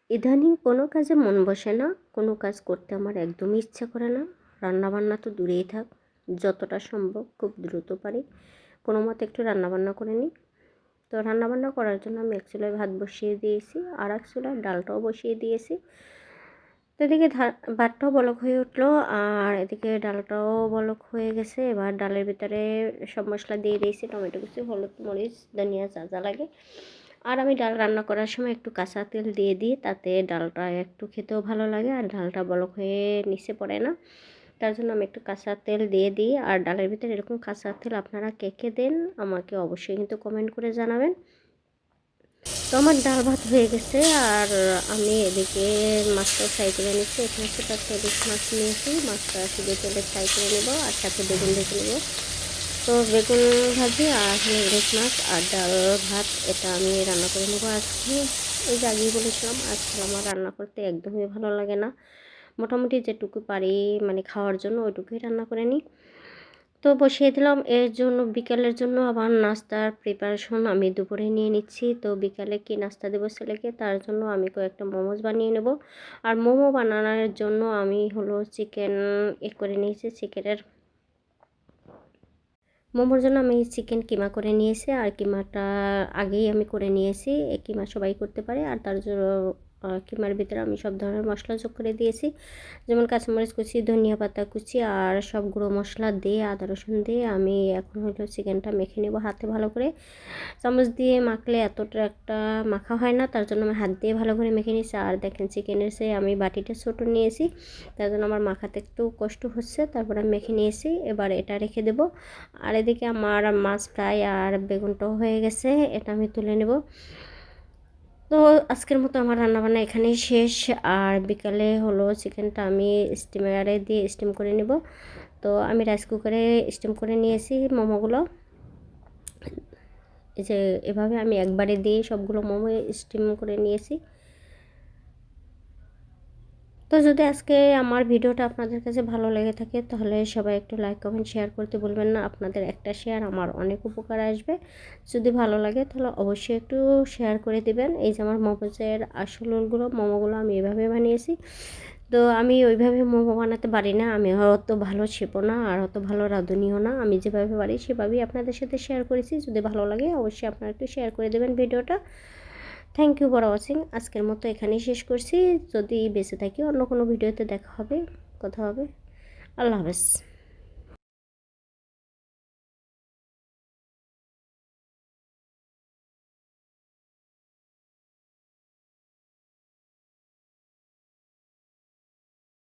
ইদানিং কোনো কাজে মন বসে না, কোনো কাজ করতে আমার একদমই ইচ্ছা করে না। রান্নাবান্না তো দূরেই থাক, যতটা সম্ভব খুব দ্রুত পারি কোনো মতে একটু রান্নাবান্না করে নিই। তো রান্নাবান্না করার জন্য আমি এক চুলায় ভাত বসিয়ে দিয়েছি, আর এক চুলায় ডালটাও বসিয়ে দিয়েছি। তো এদিকে ভাতটাও বলক হয়ে উঠলো, আর এদিকে ডালটাও বলক হয়ে গেছে। এবার ডালের ভিতরে সব মশলা দিয়ে দিয়েছি, টমেটো কুচি, হলুদ, মরিচ, ধনিয়া, যা যা লাগে। আর আমি ডাল রান্না করার সময় একটু কাঁচা তেল দিয়ে দিই, তাতে ডালটা একটু খেতেও ভালো লাগে আর ডালটা বলক হয়ে নিচে পড়ে না। তার জন্য আমি একটু কাঁচা তেল দিয়ে দিই। আর ডালের ভিতরে এরকম কাঁচা তেল আপনারা কে কে দেন আমাকে অবশ্যই কিন্তু কমেন্ট করে জানাবেন। তো আমার ডাল ভাত হয়ে গেছে, আর আমি এদিকে মাছটাও ফ্রাই করে নিচ্ছি। এখানে ছোটো একটা ইলিশ মাছ নিয়েছি, মাছটা শুধু তেলে ফ্রাই করে নেবো আর সাথে বেগুন ভেজে নেবো। তো বেগুন ভাজি আর ইলিশ মাছ আর ডাল ভাত এটা আমি রান্না করে নেবো আজকে। ওই যে আগেই বলেছিলাম আজকাল আমার রান্না করতে একদমই ভালো লাগে না, মোটামুটি যেটুকু পারি মানে খাওয়ার জন্য ওইটুকুই রান্না করে নিই। তো বসিয়ে দিলাম। এর জন্য বিকালের জন্য আবার নাস্তার প্রিপারেশন আমি দুপুরে নিয়ে নিচ্ছি। তো বিকালে কি নাস্তা দেবো ছেলেকে, তার জন্য আমি কয়েকটা মোমোজ বানিয়ে নেব। আর মোমো বানানোর জন্য আমি হলো চিকেন করে নিয়েছি। মোমোর জন্য আমি চিকেন কিমা করে নিয়েছি, আর কিমাটা আগেই আমি করে নিয়েছি। কিমা সবাই করতে পারে। আর তার জন্য কিমার ভিতরে আমি সব ধরনের মশলা যোগ করে দিয়েছি, যেমন কাঁচামরিচ কুচি, ধনিয়া পাতা কুচি আর সব গুঁড়ো মশলা দিয়ে আদা রসুন দিয়ে আমি এখন হলো চিকেনটা মেখে নেব হাতে ভালো করে। চামচ দিয়ে মাখলে এতটা একটা মাখা হয় না, তার জন্য আমি হাত দিয়ে ভালো করে মেখে নিয়েছি। আর দেখেন চিকেনের সে আমি বাটিটা ছোটো নিয়েছি, তার জন্য আমার মাখাতে একটু কষ্ট হচ্ছে। তারপর আমি মেখে নিয়েছি, এবার এটা রেখে দেব। আর এদিকে আমার মাছ ফ্রাই আর বেগুনটাও হয়ে গেছে, এটা আমি তুলে নেব। তো আজকের মতো আমার রান্নাবান্না এখানেই শেষ। আর বিকালে হলো চিকেনটা আমি স্টিমারে দিয়ে স্টিম করে নেব। তো আমি রাইস কুকারে স্টিম করে নিয়েছি মোমোগুলো। এই যে এভাবে আমি একবারে দিয়ে সবগুলো মোমো স্টিম করে নিয়েছি। তো যদি আজকে আমার ভিডিওটা আপনাদের কাছে ভালো লেগে থাকে তাহলে সবাই একটু লাইক কমেন্ট শেয়ার করতে বলবেন না। আপনাদের একটা শেয়ার আমার অনেক উপকার আসবে। যদি ভালো লাগে তাহলে অবশ্যই একটু শেয়ার করে দিবেন। এই যে আমার মোমোজের আসলগুলো মোমোগুলো আমি এভাবে বানিয়েছি। তো আমি ওইভাবে মোমো বানাতে পারি না, আমি অত ভালো শেপও না আর অত ভালো রাঁধুনিও না। আমি যেভাবে পারি সেভাবেই আপনাদের সাথে শেয়ার করেছি। যদি ভালো লাগে অবশ্যই আপনারা একটু শেয়ার করে দেবেন ভিডিওটা। Thank you for watching. আজকের মতো এখানেই শেষ করছি। যদি বেঁচে থাকি অন্য কোনো ভিডিওতে দেখা হবে, কথা হবে। আল্লাহ হাফেজ।